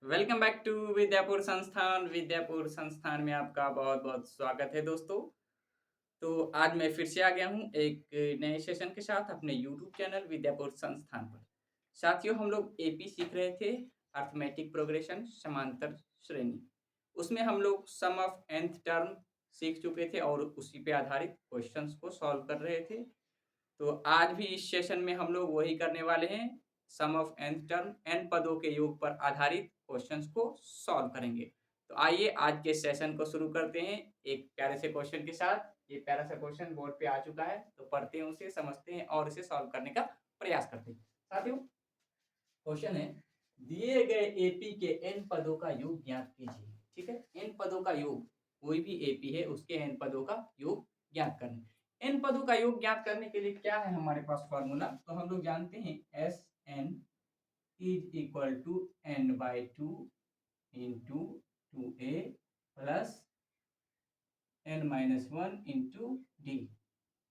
Welcome back to Vidyapur संस्थान। विद्यापुर संस्थान में आपका बहुत बहुत स्वागत है दोस्तों। तो आज मैं फिर से आ गया हूँ एक नए सेशन के साथ अपने यूट्यूब चैनल विद्यापुर संस्थान पर। साथियों, हम लोग एपी सीख रहे थे, अर्थमेटिक प्रोग्रेशन, समांतर श्रेणी। उसमें हम लोग सम ऑफ nth टर्म सीख चुके थे और उसी पे आधारित क्वेश्चंस को सॉल्व कर रहे थे। तो आज भी इस सेशन में हम लोग वही करने वाले हैं। सम ऑफ nth टर्म, n पदों के योग पर आधारित क्वेश्चंस को सॉल्व करेंगे। तो आइए आज के सेशन को शुरू करते हैं एक प्यारे से क्वेश्चन के साथ। ये प्यारा सा क्वेश्चन बोर्ड पे आ चुका है, तो पढ़ते हैं उसे, समझते हैं और इसे सॉल्व करने का प्रयास करते हैं। साथियों, क्वेश्चन है, दिए गए एपी के n पदों का योग ज्ञात कीजिए। ठीक है, n पदों का योग, कोई भी एपी है उसके n पदों का योग ज्ञात करना। n पदों का योग ज्ञात करने के लिए क्या है हमारे पास फॉर्मूला, तो हम लोग जानते हैं S N is equal to n by two into two A plus n minus one into D.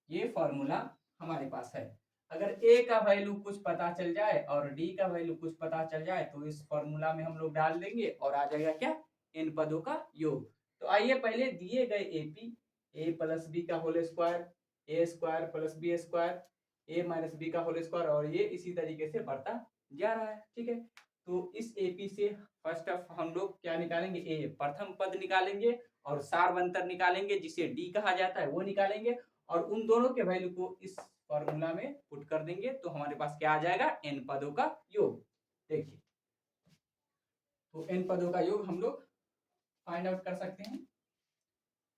ये फॉर्मूला हमारे पास है। अगर a का वैल्यू कुछ पता चल जाए और d का वैल्यू कुछ पता चल जाए तो इस फॉर्मूला में हम लोग डाल देंगे और आ जाएगा क्या, इन पदों का योग। तो आइए पहले दिए गए एपी a प्लस बी का होल स्क्वायर, ए स्क्वायर प्लस बी स्क्वायर, ए माइनस बी का होल स्क्वायर, और ये इसी तरीके से बढ़ता जा रहा है। ठीक है, तो इस एपी से फर्स्ट ऑफ हम लोग क्या निकालेंगे, ए प्रथम पद निकालेंगे और सारवंतर निकालेंगे जिसे डी कहा जाता है वो निकालेंगे, और उन दोनों के वैल्यू को इस फॉर्मूला में पुट कर देंगे तो हमारे पास क्या आ जाएगा, n पदों का योग। देखिए, तो n पदों का योग हम लोग फाइंड आउट कर सकते हैं।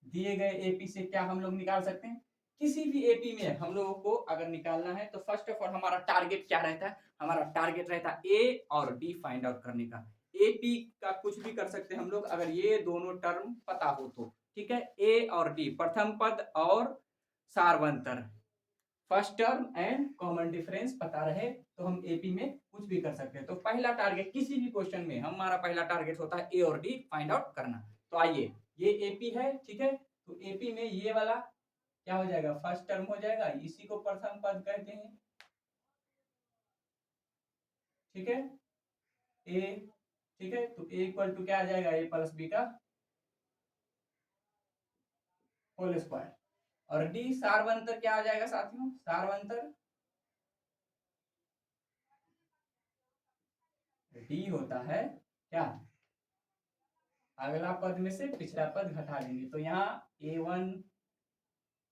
दिए गए एपी से क्या हम लोग निकाल सकते हैं, किसी भी एपी में हम लोगों को अगर निकालना है तो फर्स्ट ऑफ ऑल हमारा टारगेट क्या रहता है, हमारा टारगेट रहता है ए और डी फाइंड आउट करने का। एपी का कुछ भी कर सकते हैं हम लोग अगर ये दोनों टर्म पता हो तो। ठीक है, ए और डी, प्रथम पद और सारवंतर, first term and common difference पता रहे तो हम एपी में कुछ भी कर सकते हैं। तो पहला टारगेट किसी भी क्वेश्चन में हमारा पहला टारगेट होता है ए और डी फाइंड आउट करना। तो आइए, ये एपी है। ठीक है, तो एपी में ये वाला क्या हो जाएगा, फर्स्ट टर्म हो जाएगा, इसी को प्रथम पद कहते हैं। ठीक है, ए, ठीक है, तो ए इक्वल टू क्या आ जाएगा, ए प्लस बी का होल स्क्वायर, और डी सारवंतर क्या आ जाएगा साथियों, सारवंतर डी होता है क्या, अगला पद में से पिछला पद घटा लेंगे। तो यहाँ A1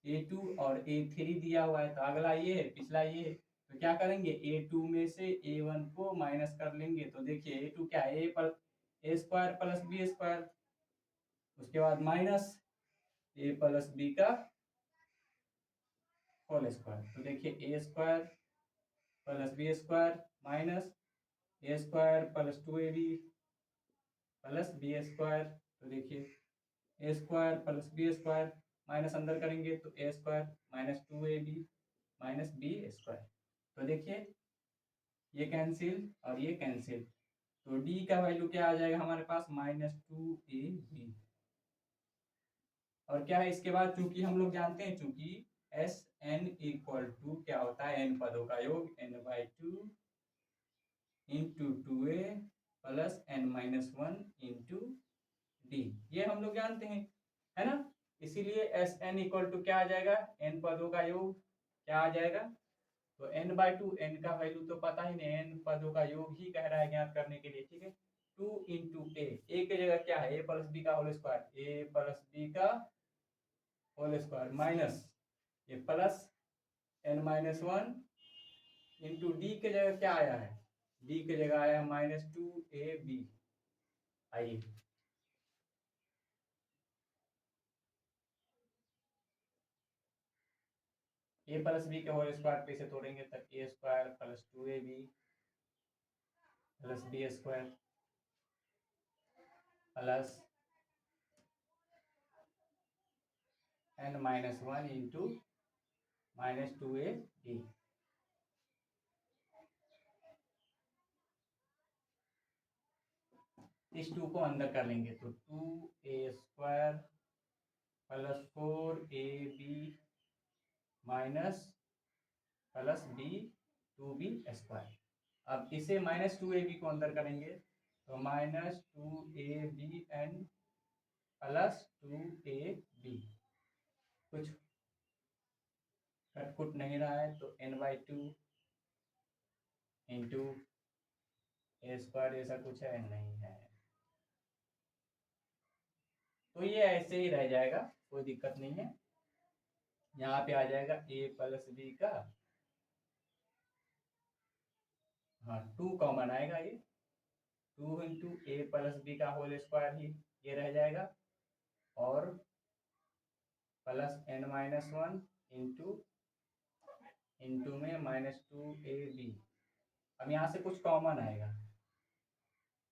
A2 और A3 दिया हुआ है, तो अगला ये है, पिछला ये है। तो क्या करेंगे, A2 में से A1 को माइनस कर लेंगे। तो देखिए A2 क्या है, A square plus B square, उसके बाद माइनस ए प्लस बी का होल स्क्वायर। तो देखिए A square plus B square minus A square plus two A B plus B square. तो देखिए A square plus B square minus अंदर करेंगे तो A square minus two A B minus B square. तो देखिए ये कैंसिल और ये कैंसिल, तो डी का वैल्यू क्या आ जाएगा हमारे पास, माइनस टू ए बी। और क्या है इसके बाद, चूंकि हम लोग जानते हैं, चूंकि एस एन इक्वल टू क्या होता है, एन पदों का योग, N by two into two A plus N minus one into D, ये हम लोग जानते हैं, है ना। इसीलिए एस एन इक्वल टू क्या आ जाएगा, एन पदों का योग क्या आ जाएगा, तो एन बाई टू, एन का वैल्यू तो पता ही नहीं, एन पदों का योग ही कह रहा है ज्ञात करने के लिए। ठीक है, टू इंटू ए की जगह क्या है, ए प्लस बी का whole square, A plus B का होल स्क्वायर माइनस ये plus N minus one into D की जगह क्या आया है, डी की जगह आया माइनस टू ए बी। आइए ए प्लस बी के होल स्क्वायर पे से तोड़ेंगे तब A square plus two A B plus B square plus N minus one into minus two A D. इस टू को अंदर कर लेंगे तो two A square plus four A B minus plus B two B square. अब इसे minus two A B को अंदर करेंगे तो -2ab n प्लस 2ab, कुछ कटकुट नहीं रहा है तो n/2 इंटू a² ऐसा कुछ है नहीं है, तो ये ऐसे ही रह जाएगा, कोई दिक्कत नहीं है। यहाँ पे आ जाएगा a प्लस b का, हाँ 2 कॉमन आएगा, ये 2 इंटू a प्लस बी का होल स्क्वायर ही ये रह जाएगा, और प्लस n-1 इंटू में -2ab। अब यहाँ से कुछ कॉमन आएगा,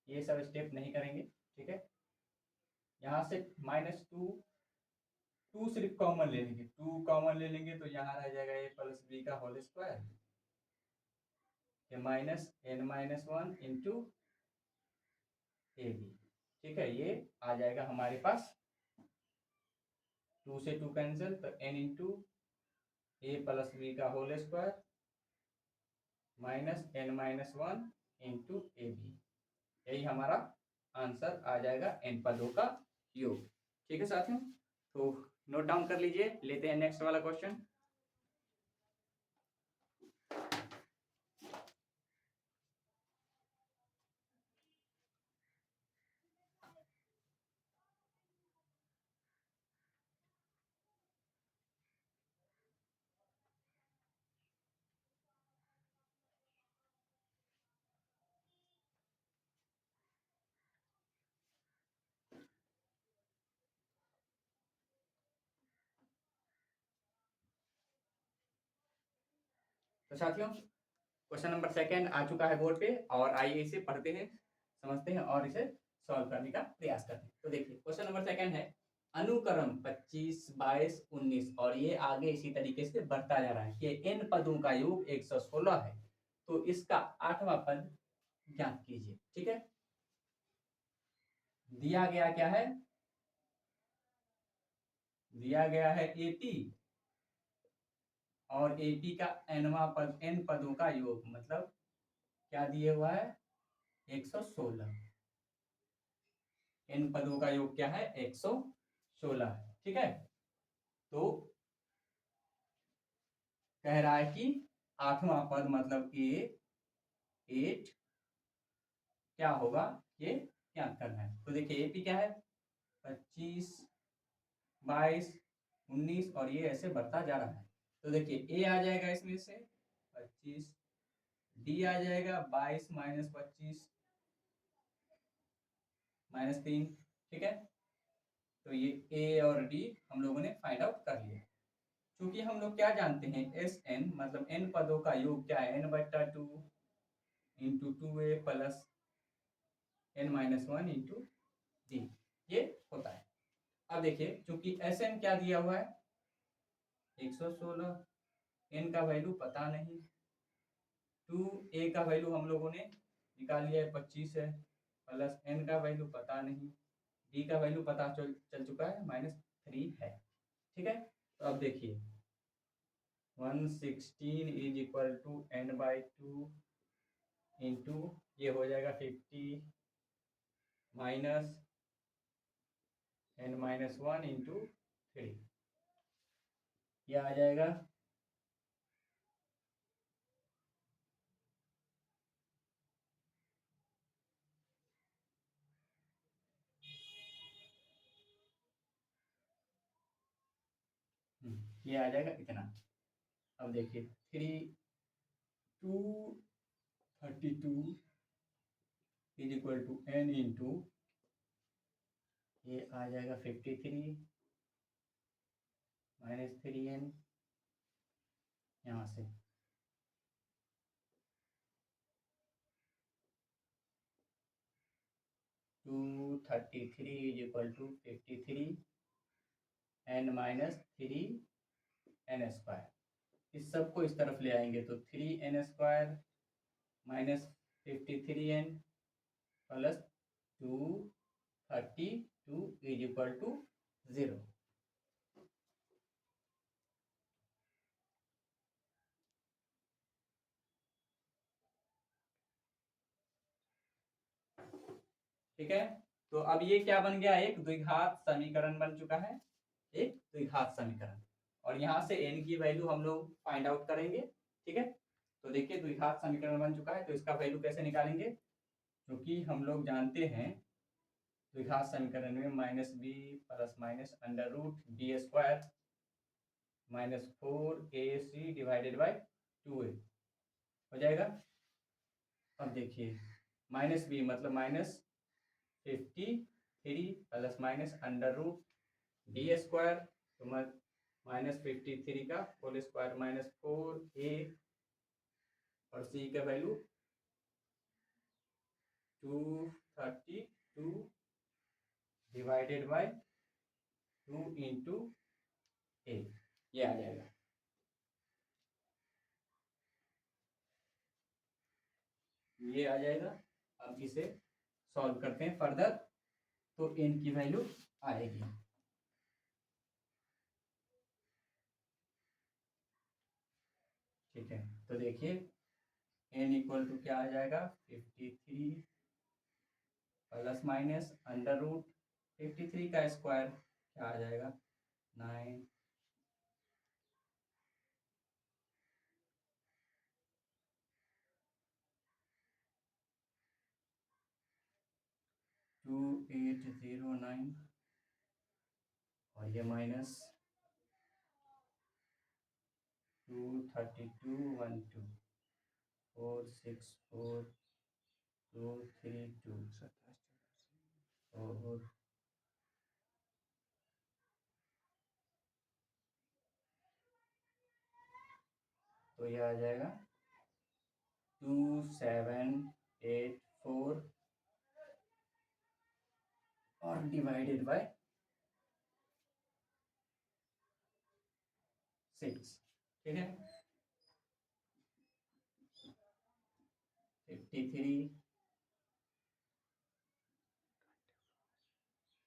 ये सब स्टेप नहीं करेंगे, ठीक है। यहाँ से -2 सिर्फ कॉमन ले लेंगे, 2 कॉमन ले लेंगे तो यहाँ रह जाएगा a प्लस बी का whole square, -n-1 into ab, ठीक है। ये आ जाएगा हमारे पास, 2 से 2 कैंसिल, तो n into a plus B का whole square -n-1 into ab, यही हमारा आंसर आ जाएगा n पदों का योग, ठीक है साथियों। तो नोट डाउन कर लीजिए, लेते हैं नेक्स्ट वाला क्वेश्चन। तो साथियों क्वेश्चन नंबर 2 आ चुका है बोर्ड पे, और आइए इसे पढ़ते हैं, समझते हैं और इसे सॉल्व करने का प्रयास करते हैं। तो देखिए क्वेश्चन नंबर 2 है, अनुक्रम 25, 22, 19 और ये आगे इसी तरीके से बढ़ता जा रहा है कि n पदों का योग 116 है, तो इसका 8वां पद ज्ञात कीजिए, ठीक है। दिया गया क्या है, दिया गया है AP, और AP का nवां पद, n पदों का योग, मतलब क्या दिए हुआ है 116, n पदों का योग क्या है 116 है, ठीक है। तो कह रहा है कि 8वां पद मतलब 8 क्या होगा, ये ज्ञात करना है। तो देखिए एपी क्या है 25, 22, 19 और ये ऐसे बढ़ता जा रहा है। तो देखिए ए आ जाएगा इसमें से 25, डी आ जाएगा 22 माइनस 25 -3, ठीक है। तो ये ए और डी हम लोगों ने फाइंड आउट कर लिया। क्योंकि हम लोग क्या जानते हैं एस एन मतलब n पदों का योग क्या है, n/2 into 2a plus n-1 into D, ये होता है। अब देखिए चूंकि एस एन क्या दिया हुआ है 116, n का वैल्यू पता नहीं, 2a का वैल्यू हम लोगों ने निकाल लिया है 25 है, प्लस n का वैल्यू पता नहीं, d का वैल्यू पता चल चुका है -3 है, ठीक है। तो अब देखिए 116 is equal to n/2 into ये हो जाएगा 50 माइनस n-1 इंटू 3, ये आ जाएगा ये आ जाएगा इतना। अब देखिए 232 is equal to n into ये आ जाएगा 53 -3n, यहाँ से 233 इज इक्वल टू 53 n-3n², इस सब को इस तरफ ले आएंगे तो 3n² minus 53n plus 232 is equal to 0। ठीक है। तो अब ये क्या बन गया, एक द्विघात समीकरण बन चुका है, एक द्विघात समीकरण। और यहाँ से n की वैल्यू हम लोग फाइंड आउट करेंगे। ठीक है, तो देखिए द्विघात समीकरण बन चुका है, तो इसका वैल्यू कैसे निकालेंगे, क्योंकि हम लोग जानते हैं द्विघात समीकरण में minus B plus minus under root B square minus 4ac divided by 2a हो जाएगा। अब देखिए माइनस बी मतलब minus 53 plus minus under root D square, तो माइनस 53 का होल स्क्वायर माइनस 4a और c का value 232 divided by 2 into a, ये आ जाएगा। ये आ जाएगा। अब इसे सॉल्व करते हैं फर्दर, तो n की वैल्यू आएगी, ठीक है। तो देखिए n इक्वल टू क्या आ जाएगा, 53 प्लस माइनस अंडर रूट 53 का स्क्वायर क्या आ जाएगा 9 2809 और ये माइनस 23212 464232 और तो ये आ जाएगा 2784 और डिवाइडेड बाय 6, ठीक है। 53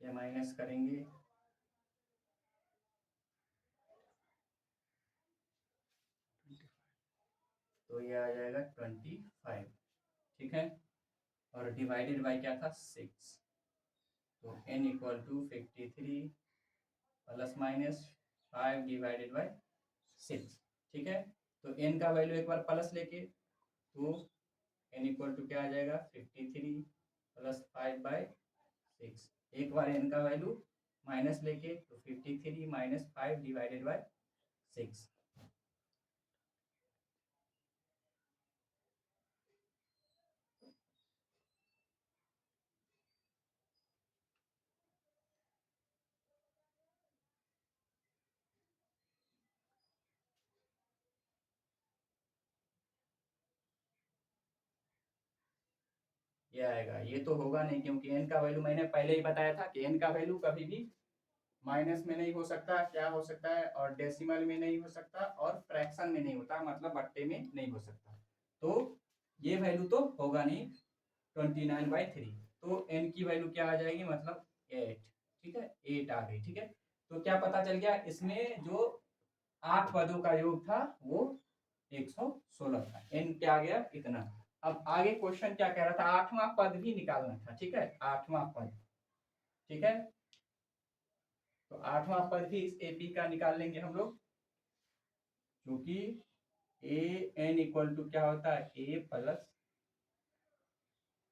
ये माइनस करेंगे तो ये आ जाएगा 25, ठीक है। और डिवाइडेड बाय क्या था 6, तो n equal to 53 plus minus 5 divided by 6, ठीक है। तो n का वैल्यू एक बार प्लस लेके, तो n इक्वल टू क्या आ जाएगा 53 प्लस 5 बाय 6, एक बार n का वैल्यू माइनस लेके, तो 53 माइनस 5 डिवाइडेड बाय 6, ये आएगा। ये तो होगा नहीं, क्योंकि n का वैल्यू मैंने पहले ही बताया था कि n का वैल्यू कभी भी माइनस में नहीं हो सकता, क्या हो सकता है, और डेसिमल में नहीं हो सकता, और फ्रैक्शन में नहीं होता, मतलब बट्टे में नहीं हो सकता। तो ये वैल्यू तो होगा नहीं 29/3, तो n की वैल्यू क्या आ जाएगी, मतलब 8, ठीक है, 8 आ गई, ठीक है। तो क्या पता चल गया, इसमें जो 8 पदों का योग था वो 116 था, n क्या आ गया इतना। अब आगे क्वेश्चन क्या कह रहा था, 8वां पद भी निकालना था, ठीक है, 8वां पद, ठीक है। तो 8वां पद भी इस एपी का निकाल लेंगे हम लोग, क्योंकि ए एन इक्वल टू क्या होता है A plus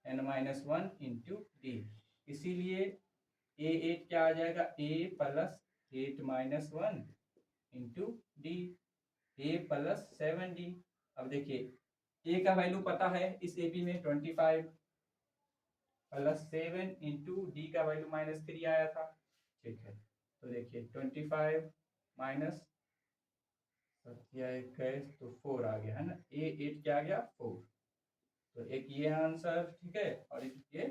n-1 into D, इसीलिए ए 8 क्या आ जाएगा ए प्लस 8-1 इंटू डी, ए प्लस 7d। अब देखिए ए का वैल्यू पता है इस एपी में 25 प्लस 7 इंटू डी का वैल्यू -3 आया था, ठीक है। तो देखिए 25 माइनस तो 4 आ गया है ना, ए 8 क्या आ गया 4, तो एक ये आंसर, ठीक है, और एक ये,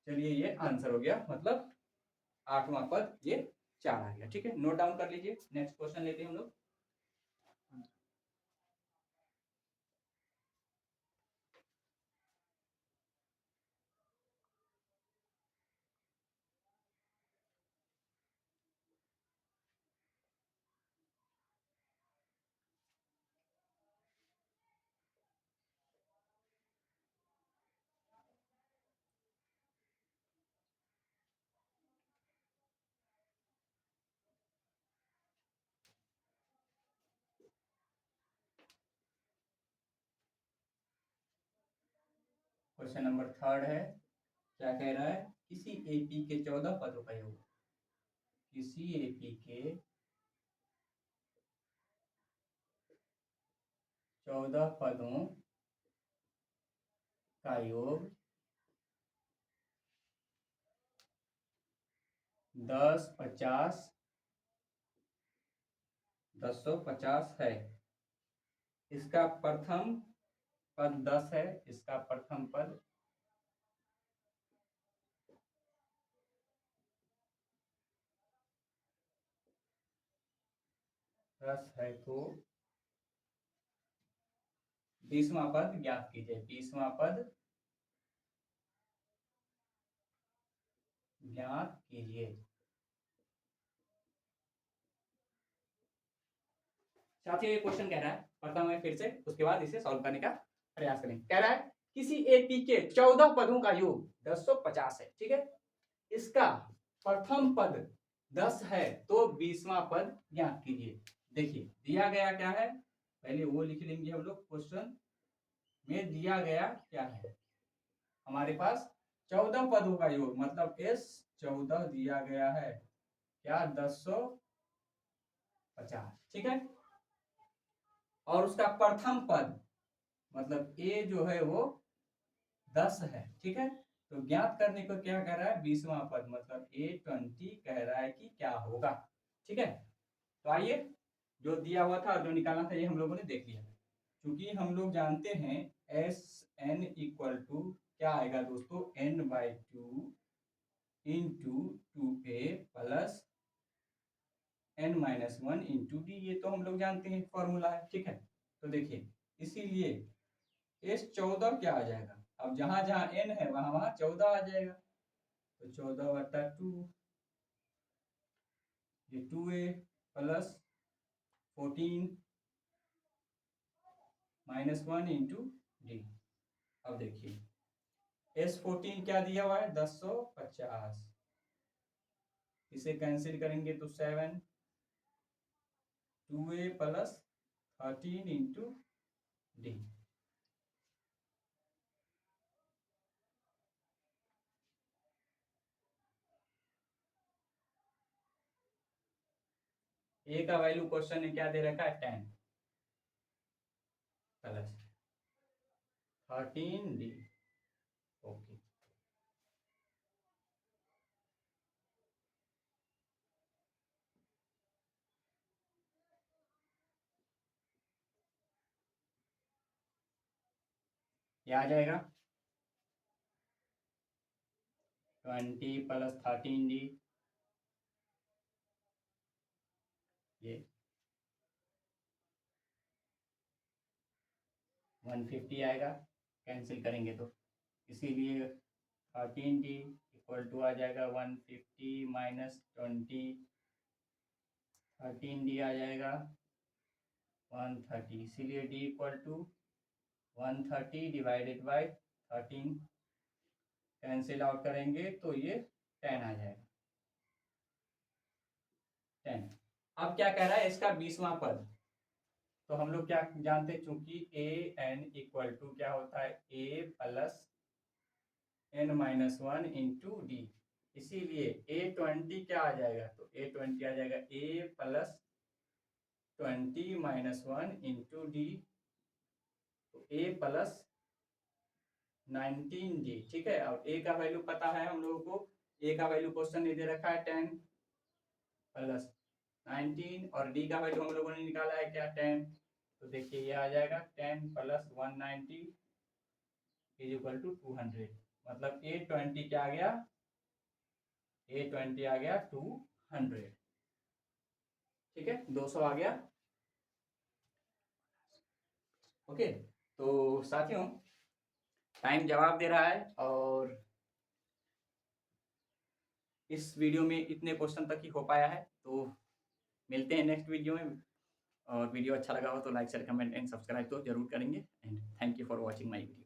चलिए ये आंसर हो गया, मतलब 8वां पद ये 4 आ गया, ठीक है। नोट डाउन कर लीजिए, नेक्स्ट क्वेश्चन लेते हैं हम लोग। क्वेश्चन नंबर 3 है, क्या कह रहा है? किसी एपी के 14 पदों का योग, किसी एपी के 14 पदों का योग 10, 50, 1050 है। इसका प्रथम पद 10 है, इसका प्रथम पद 10 है, तो 20वां पद ज्ञात कीजिए। 20वां पद ज्ञात कीजिए। साथियों, ये क्वेश्चन कह रहा है, पढ़ता हूं फिर से, उसके बाद इसे सॉल्व करने का प्रयास करें। कह रहा है किसी एपी के 14 पदों का योग 1050 है, ठीक है। इसका प्रथम पद 10 है, तो 20वां पद ज्ञात कीजिए। देखिए दिया गया क्या है, पहले वो लिख लेंगे हम लोग। क्वेश्चन में दिया गया क्या है, हमारे पास 14 पदों का योग, मतलब S 14 दिया गया है, क्या 1050, ठीक है। और उसका प्रथम पद मतलब A जो है वो 10 है, ठीक है। तो ज्ञात करने को क्या कह रहा है, 20वां पद, मतलब A20 कह रहा है कि क्या होगा, ठीक है। तो आइए, जो दिया हुआ था और जो निकालना था ये हम लोगों ने देख लिया। क्योंकि हम लोग जानते हैं SN इक्वल टू क्या आएगा दोस्तों, N/2 into 2A plus N-1 into D। ये तो हम लोग जानते हैं फॉर्मूला है, ठीक है। तो देखिए इसीलिए S14 क्या आ जाएगा, अब जहां जहां N है वहां वहां 14 आ जाएगा, तो 14/2, ये 2A प्लस 14 -1 इंटू D। अब देखिए S14 क्या दिया हुआ है, 1050, इसे कैंसिल करेंगे तो 7, 2A plus 13 into D। A का वैल्यू क्वेश्चन ने क्या दे रखा है, 10 प्लस 13D। ओके, ये आ जाएगा 20 प्लस 13D, ये 150 आएगा, कैंसिल करेंगे तो, इसीलिए 13D इक्वल टू आ जाएगा 150 माइनस 20, 13D आ जाएगा 130, इसीलिए D equal to 130 divided by 13, cancel out करेंगे तो ये 10 आ जाएगा, 10। अब क्या कह रहा है, इसका 20वां पद, तो हम लोग क्या जानते हैं, चूंकि AN इक्वल टू क्या होता है, A plus N-1 into D, इसीलिए A20 क्या आ जाएगा, तो A20 आ जाएगा A प्लस 20 -1 इंटू D, तो A प्लस 19D, ठीक है। और A का वैल्यू पता है हम लोगों को, A का वैल्यू क्वेश्चन ने दे रखा है 10 प्लस 19, और D का वैल्यू हम लोगों ने निकाला है क्या, 10। तो देखिए ये आ जाएगा 10 प्लस 190 इज इक्वल टू 200, मतलब A20 क्या आ गया, A20 आ गया 200, ठीक है, 200 आ गया। ओके, तो साथियों टाइम जवाब दे रहा है, और इस वीडियो में इतने क्वेश्चन तक ही हो पाया है। तो मिलते हैं नेक्स्ट वीडियो में, और वीडियो अच्छा लगा हो तो like share comment and subscribe तो जरूर करेंगे। And thank you for watching my video.